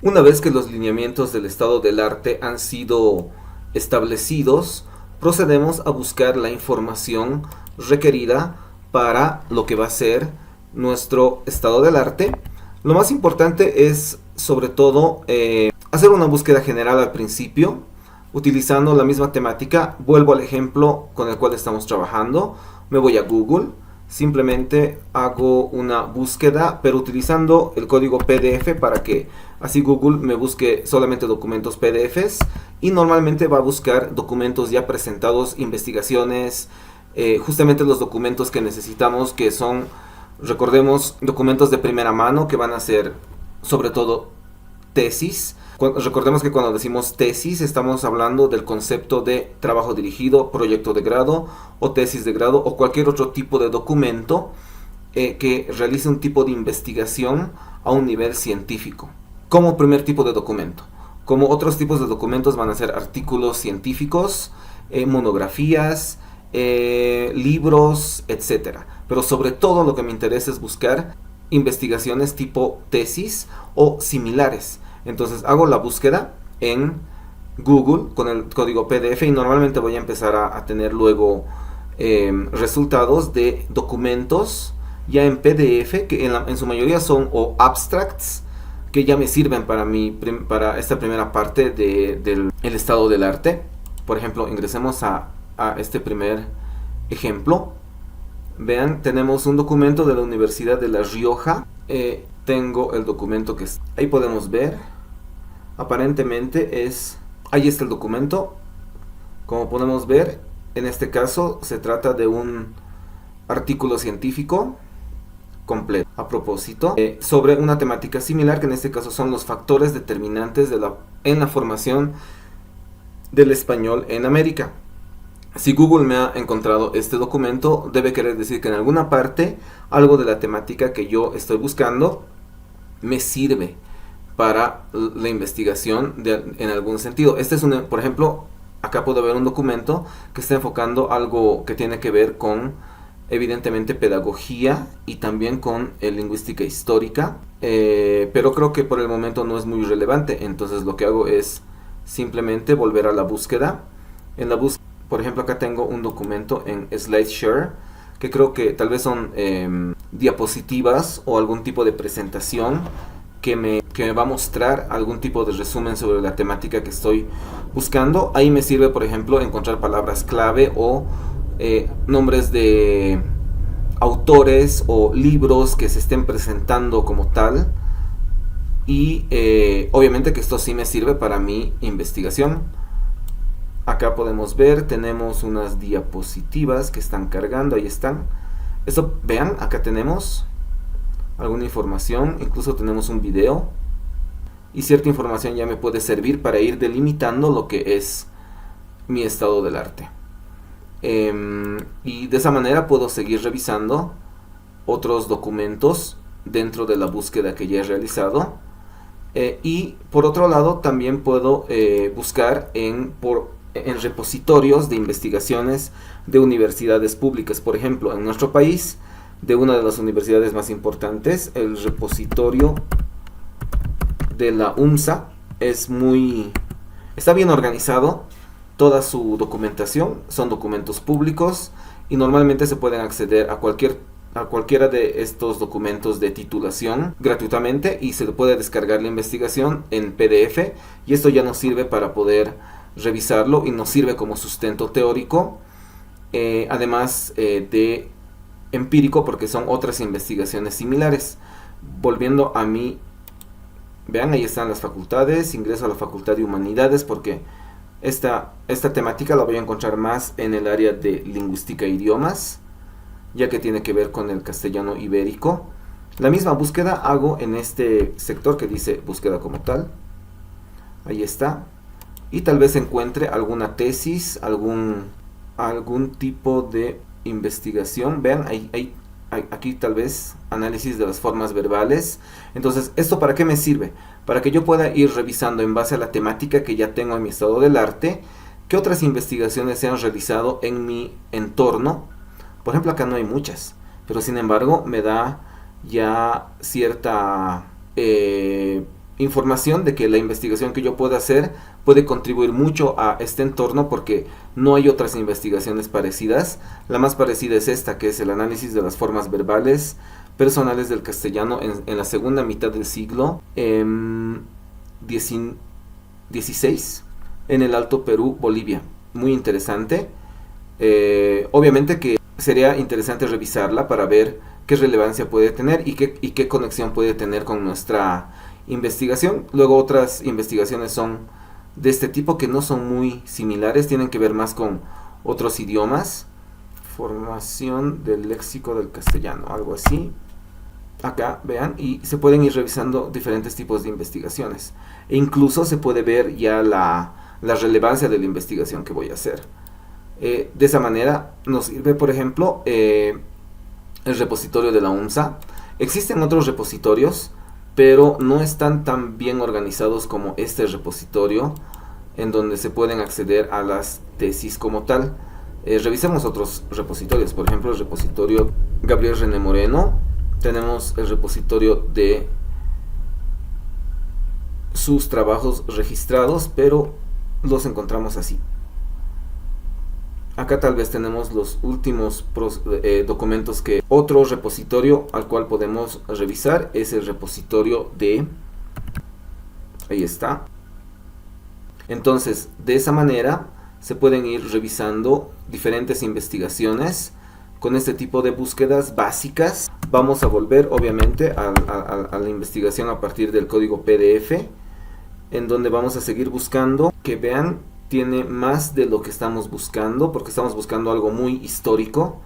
Una vez que los lineamientos del estado del arte han sido establecidos, procedemos a buscar la información requerida para lo que va a ser nuestro estado del arte. Lo más importante es, sobre todo, hacer una búsqueda general al principio, utilizando la misma temática. Vuelvo al ejemplo con el cual estamos trabajando. Me voy a Google. Simplemente hago una búsqueda, pero utilizando el código PDF para que así Google me busque solamente documentos PDFs, y normalmente va a buscar documentos ya presentados, investigaciones, justamente los documentos que necesitamos, que son, recordemos, documentos de primera mano que van a ser sobre todo tesis. Recordemos que cuando decimos tesis estamos hablando del concepto de trabajo dirigido, proyecto de grado o tesis de grado o cualquier otro tipo de documento que realice un tipo de investigación a un nivel científico. Como primer tipo de documento. Como otros tipos de documentos van a ser artículos científicos, monografías, libros, etcétera. Pero sobre todo lo que me interesa es buscar investigaciones tipo tesis o similares. Entonces hago la búsqueda en Google con el código PDF y normalmente voy a empezar a tener luego resultados de documentos ya en PDF que en su mayoría son o abstracts que ya me sirven para esta primera parte del estado del arte. Por ejemplo, ingresemos a este primer ejemplo. Vean, tenemos un documento de la Universidad de La Rioja. Tengo el documento que ahí podemos ver. Aparentemente ahí está el documento. Como podemos ver, en este caso se trata de un artículo científico completo. A propósito, sobre una temática similar, que en este caso son los factores determinantes en la formación del español en América. Si Google me ha encontrado este documento, debe querer decir que en alguna parte algo de la temática que yo estoy buscando me sirve para la investigación en algún sentido. Este es por ejemplo, acá puedo ver un documento que está enfocando algo que tiene que ver con, evidentemente, pedagogía y también con lingüística histórica, pero creo que por el momento no es muy relevante. Entonces lo que hago es simplemente volver a la búsqueda. En la búsqueda, por ejemplo, acá tengo un documento en SlideShare que creo que tal vez son diapositivas o algún tipo de presentación que me va a mostrar algún tipo de resumen sobre la temática que estoy buscando. Ahí me sirve, por ejemplo, encontrar palabras clave o nombres de autores o libros que se estén presentando como tal. Y obviamente que esto sí me sirve para mi investigación. Acá podemos ver, tenemos unas diapositivas que están cargando, ahí están. Esto, vean, acá tenemos alguna información, incluso tenemos un video. Y cierta información ya me puede servir para ir delimitando lo que es mi estado del arte. Y de esa manera puedo seguir revisando otros documentos dentro de la búsqueda que ya he realizado. Y por otro lado también puedo buscar en repositorios de investigaciones de universidades públicas. Por ejemplo, en nuestro país, de una de las universidades más importantes, el repositorio de la UMSA está bien organizado. Toda su documentación son documentos públicos y normalmente se pueden acceder a cualquiera de estos documentos de titulación gratuitamente, y se puede descargar la investigación en PDF, y esto ya nos sirve para poder revisarlo y nos sirve como sustento teórico, además de empírico, porque son otras investigaciones similares. Volviendo a mí, vean, ahí están las facultades. Ingreso a la Facultad de Humanidades porque esta temática la voy a encontrar más en el área de lingüística e idiomas, ya que tiene que ver con el castellano ibérico. La misma búsqueda hago en este sector que dice búsqueda como tal. Ahí está. Y tal vez encuentre alguna tesis, algún tipo de investigación. Vean, aquí tal vez análisis de las formas verbales. Entonces, ¿esto para qué me sirve? Para que yo pueda ir revisando en base a la temática que ya tengo en mi estado del arte, qué otras investigaciones se han realizado en mi entorno. Por ejemplo, acá no hay muchas, pero sin embargo me da ya cierta información de que la investigación que yo pueda hacer puede contribuir mucho a este entorno, porque no hay otras investigaciones parecidas. La más parecida es esta, que es el análisis de las formas verbales personales del castellano en la segunda mitad del siglo XVI en el Alto Perú, Bolivia. Muy interesante. Obviamente que sería interesante revisarla para ver qué relevancia puede tener y qué conexión puede tener con nuestra investigación. Luego otras investigaciones son de este tipo que no son muy similares, tienen que ver más con otros idiomas. Formación del léxico del castellano, algo así. Acá, vean, y se pueden ir revisando diferentes tipos de investigaciones. E incluso se puede ver ya la relevancia de la investigación que voy a hacer. De esa manera nos sirve, por ejemplo, el repositorio de la UNSA. Existen otros repositorios, pero no están tan bien organizados como este repositorio, en donde se pueden acceder a las tesis como tal. Revisemos otros repositorios, por ejemplo el repositorio Gabriel René Moreno. Tenemos el repositorio de sus trabajos registrados, pero los encontramos así. Acá tal vez tenemos los últimos documentos que otro repositorio al cual podemos revisar es el repositorio de... Ahí está. Entonces, de esa manera se pueden ir revisando diferentes investigaciones con este tipo de búsquedas básicas. Vamos a volver obviamente a la investigación a partir del código PDF, en donde vamos a seguir buscando. Que vean, tiene más de lo que estamos buscando, porque estamos buscando algo muy histórico,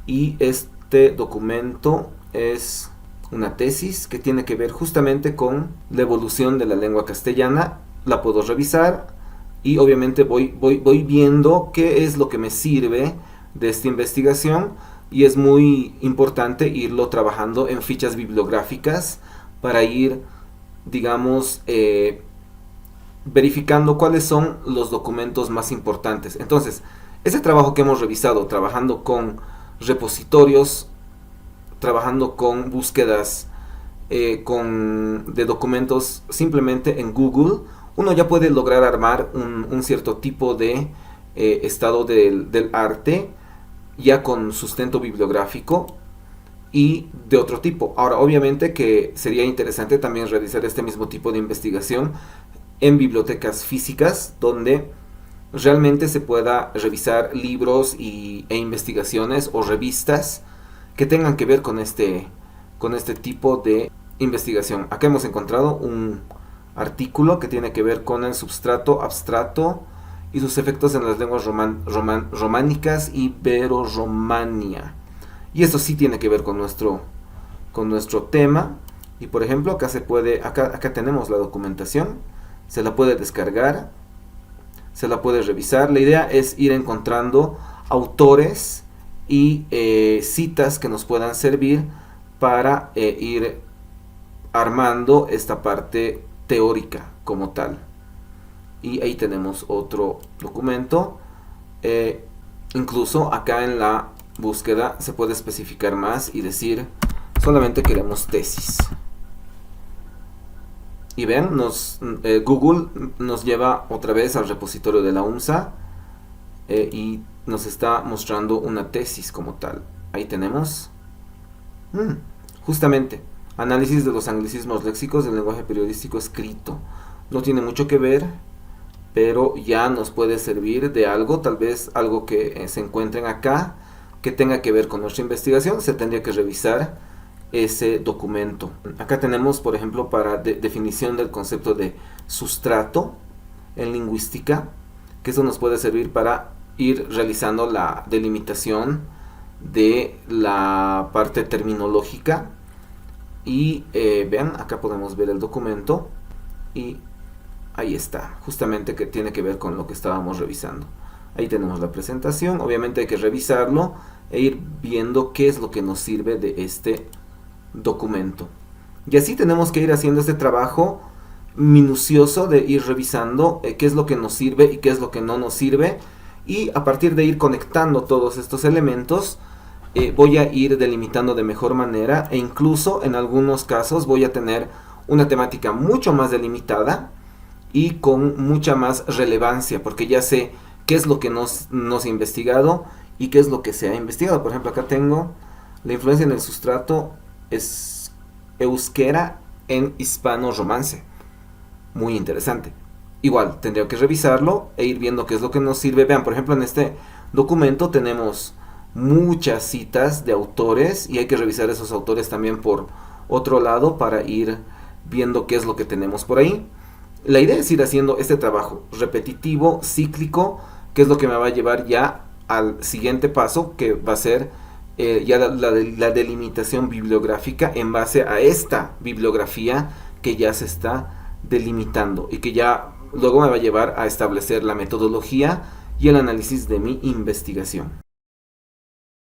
y este documento es una tesis que tiene que ver justamente con la evolución de la lengua castellana. La puedo revisar y obviamente voy viendo qué es lo que me sirve de esta investigación, y es muy importante irlo trabajando en fichas bibliográficas para ir, digamos, verificando cuáles son los documentos más importantes. Entonces, ese trabajo que hemos revisado, trabajando con repositorios, trabajando con búsquedas de documentos simplemente en Google, uno ya puede lograr armar un cierto tipo de estado del arte, ya con sustento bibliográfico y de otro tipo. Ahora, obviamente que sería interesante también realizar este mismo tipo de investigación en bibliotecas físicas, donde realmente se pueda revisar libros e investigaciones o revistas que tengan que ver con este tipo de investigación. Acá hemos encontrado un artículo que tiene que ver con el substrato abstrato y sus efectos en las lenguas románicas y Ibero-Romania. Y esto sí tiene que ver con nuestro tema. Y por ejemplo, acá tenemos la documentación. Se la puede descargar, se la puede revisar. La idea es ir encontrando autores y citas que nos puedan servir para ir armando esta parte teórica como tal. Y ahí tenemos otro documento. Incluso acá en la búsqueda se puede especificar más y decir solamente queremos tesis. Y ven, Google nos lleva otra vez al repositorio de la UNSA y nos está mostrando una tesis como tal. Ahí tenemos justamente análisis de los anglicismos léxicos del lenguaje periodístico escrito. No tiene mucho que ver, pero ya nos puede servir de algo, tal vez algo que se encuentren acá que tenga que ver con nuestra investigación. Se tendría que revisar ese documento. Acá tenemos, por ejemplo, para definición del concepto de sustrato en lingüística, que eso nos puede servir para ir realizando la delimitación de la parte terminológica. Y vean, acá podemos ver el documento y ahí está, justamente que tiene que ver con lo que estábamos revisando. Ahí tenemos la presentación. Obviamente hay que revisarlo e ir viendo qué es lo que nos sirve de este documento. Y así tenemos que ir haciendo este trabajo minucioso de ir revisando qué es lo que nos sirve y qué es lo que no nos sirve, y a partir de ir conectando todos estos elementos voy a ir delimitando de mejor manera, e incluso en algunos casos voy a tener una temática mucho más delimitada y con mucha más relevancia, porque ya sé qué es lo que nos ha investigado y qué es lo que se ha investigado. Por ejemplo, acá tengo la influencia en el sustrato es euskera en hispano romance. Muy interesante. Igual, tendría que revisarlo e ir viendo qué es lo que nos sirve. Vean, por ejemplo, en este documento tenemos muchas citas de autores y hay que revisar esos autores también por otro lado para ir viendo qué es lo que tenemos por ahí. La idea es ir haciendo este trabajo repetitivo, cíclico, que es lo que me va a llevar ya al siguiente paso, que va a ser ya la delimitación bibliográfica en base a esta bibliografía que ya se está delimitando y que ya luego me va a llevar a establecer la metodología y el análisis de mi investigación.